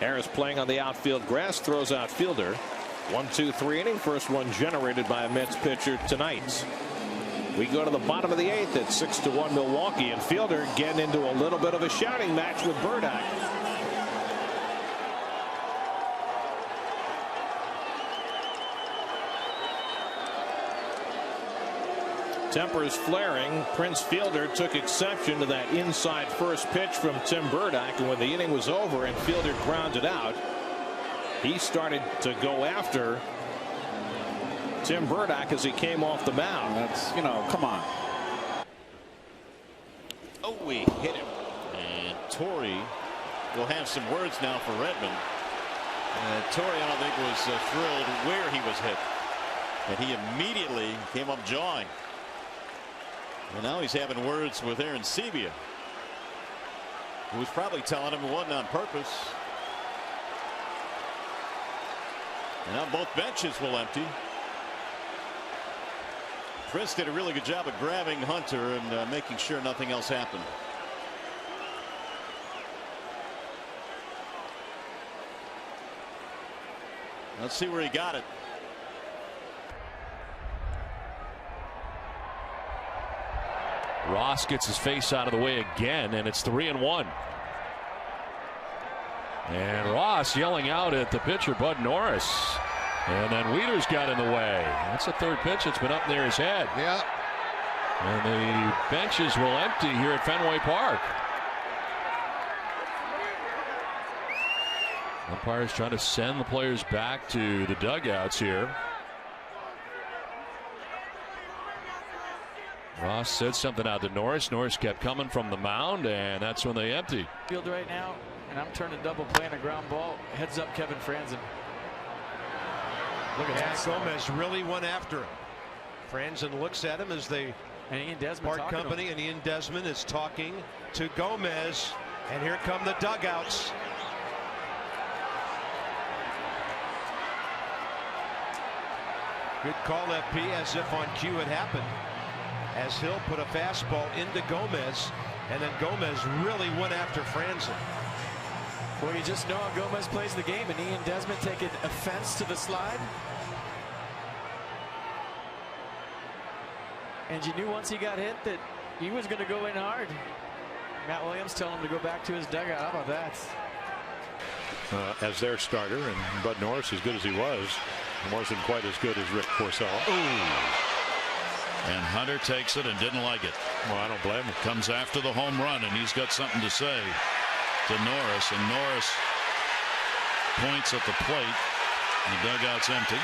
Harris playing on the outfield grass, throws out Fielder. 1-2-3 inning. First one generated by a Mets pitcher tonight. We go to the bottom of the 8th at 6-1 Milwaukee, and Fielder getting into a little bit of a shouting match with Burdick. Tempers flaring. Prince Fielder took exception to that inside first pitch from Tim Burdick, and when the inning was over and Fielder grounded out, he started to go after Tim Burdick as he came off the mound. That's, come on. Oh, we hit him. And Torrey will have some words now for Redmond. Torrey, I don't think, was thrilled where he was hit. And he immediately came up jawing. And now he's having words with Aaron Sebia, who was probably telling him it wasn't on purpose. And now both benches will empty. Chris did a really good job of grabbing Hunter and making sure nothing else happened. Let's see where he got it. Ross gets his face out of the way again, and it's 3-1. And Ross yelling out at the pitcher, Bud Norris. And then Wieters got in the way. That's the third pitch that's been up near his head. Yeah. And the benches will empty here at Fenway Park. Umpires trying to send the players back to the dugouts here. Ross said something out to Norris. Norris kept coming from the mound, and that's when they empty. Field right now, and I'm turning double play on a ground ball. Heads up, Kevin Franzen. Look at that. Gomez really went after him. Franzen looks at him as they Ian Desmond part company, and Ian Desmond is talking to Gomez, and here come the dugouts. Good call, FP, as if on cue it happened, as Hill put a fastball into Gomez, and then Gomez really went after Franzen. Well, you just know how Gomez plays the game, and Ian Desmond taking offense to the slide. And you knew once he got hit that he was going to go in hard. Matt Williams telling him to go back to his dugout. How about that? As their starter, and Bud Norris, as good as he was, wasn't quite as good as Rick Porcello. And Hunter takes it and didn't like it. Well, I don't blame him. Comes after the home run, and he's got something to say to Norris, and Norris points at the plate. The dugout's empty.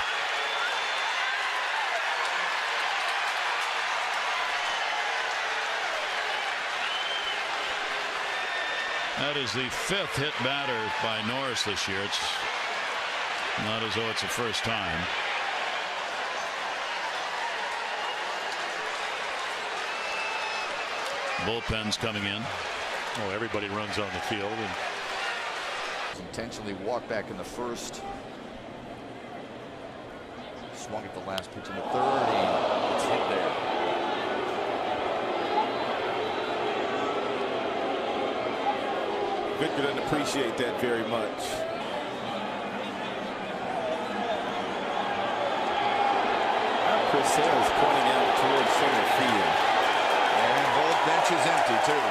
That is the 5th hit batter by Norris this year. It's not as though it's the first time. Bullpen's coming in. Oh, everybody runs on the field. And intentionally walked back in the first. Swung at the last pitch in the third, and it's hit there. Victor doesn't appreciate that very much. Chris Sale's pointing out towards center field. And both benches empty, too.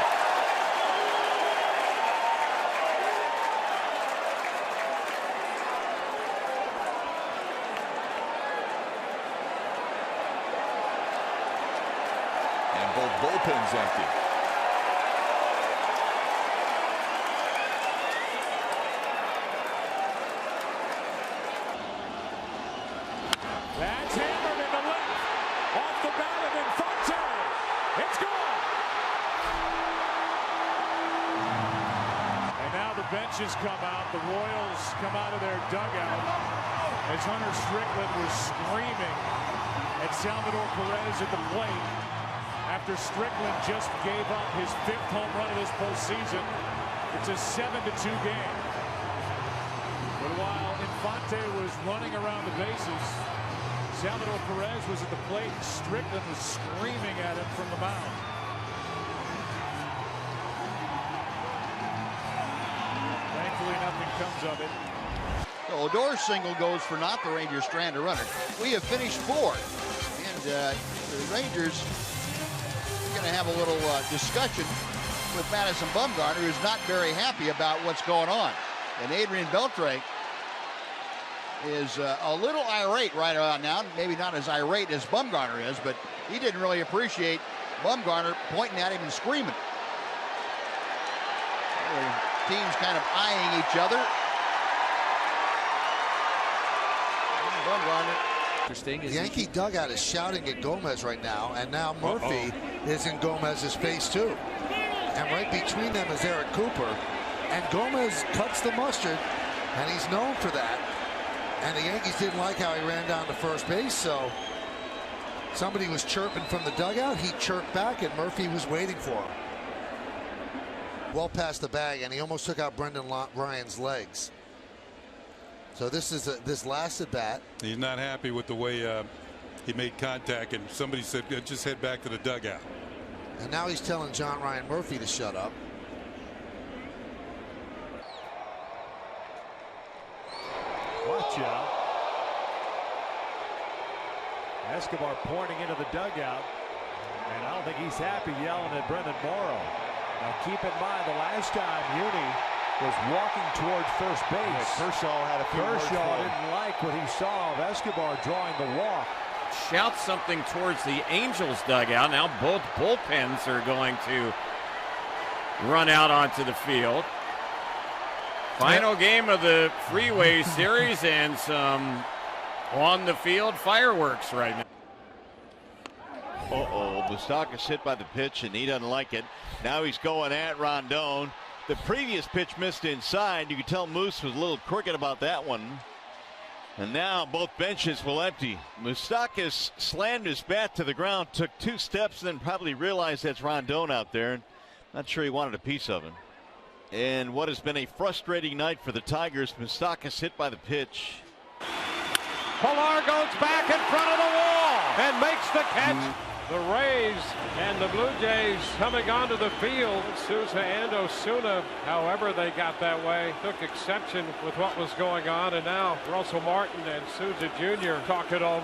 And both bullpens empty. That's hammered in the left. Off the bat of Infante. It's gone. And now the benches come out. The Royals come out of their dugout as Hunter Strickland was screaming at Salvador Perez at the plate after Strickland just gave up his 5th home run of this postseason. It's a 7-2 game. But while Infante was running around the bases, Salvador Perez was at the plate. Strickland was screaming at him from the mound. Thankfully, nothing comes signs of it. So Odor's single goes for naught. The Rangers strand a runner. We have finished fourth, and the Rangers are going to have a little discussion with Madison Bumgarner, who's not very happy about what's going on. And Adrian Beltre is a little irate right about now. Maybe not as irate as Bumgarner is, but he didn't really appreciate Bumgarner pointing at him and screaming. The teams kind of eyeing each other. Interesting. The Yankee dugout is shouting at Gomez right now, and now Murphy is in Gomez's face too. And right between them is Eric Cooper, and Gomez cuts the mustard, and he's known for that. And the Yankees didn't like how he ran down to first base, so somebody was chirping from the dugout. He chirped back, and Murphy was waiting for him. Well past the bag, and he almost took out Brendan Ryan's legs. So this is this last at bat. He's not happy with the way he made contact, and somebody said just head back to the dugout. And now he's telling John Ryan Murphy to shut up. Watch out. Escobar pointing into the dugout, and I don't think he's happy yelling at Brendan Morrow. Now keep in mind, the last time Uni was walking toward first base. Yeah, Kershaw had a few Kershaw didn't like what he saw of Escobar drawing the walk. Shouts something towards the Angels dugout. Now both bullpens are going to run out onto the field. Final game of the Freeway Series, and some on the field fireworks right now. Moustakas hit by the pitch, and he doesn't like it. Now he's going at Rondon. The previous pitch missed inside. You could tell Moose was a little crooked about that one. And now both benches will empty. Moustakas slammed his bat to the ground, took 2 steps, and then probably realized that's Rondon out there. Not sure he wanted a piece of him. And what has been a frustrating night for the Tigers, Moustakas hit by the pitch. Pilar goes back in front of the wall and makes the catch. The Rays and the Blue Jays coming onto the field. Souza and Osuna, however they got that way, took exception with what was going on, and now Russell Martin and Souza Jr. talk it over.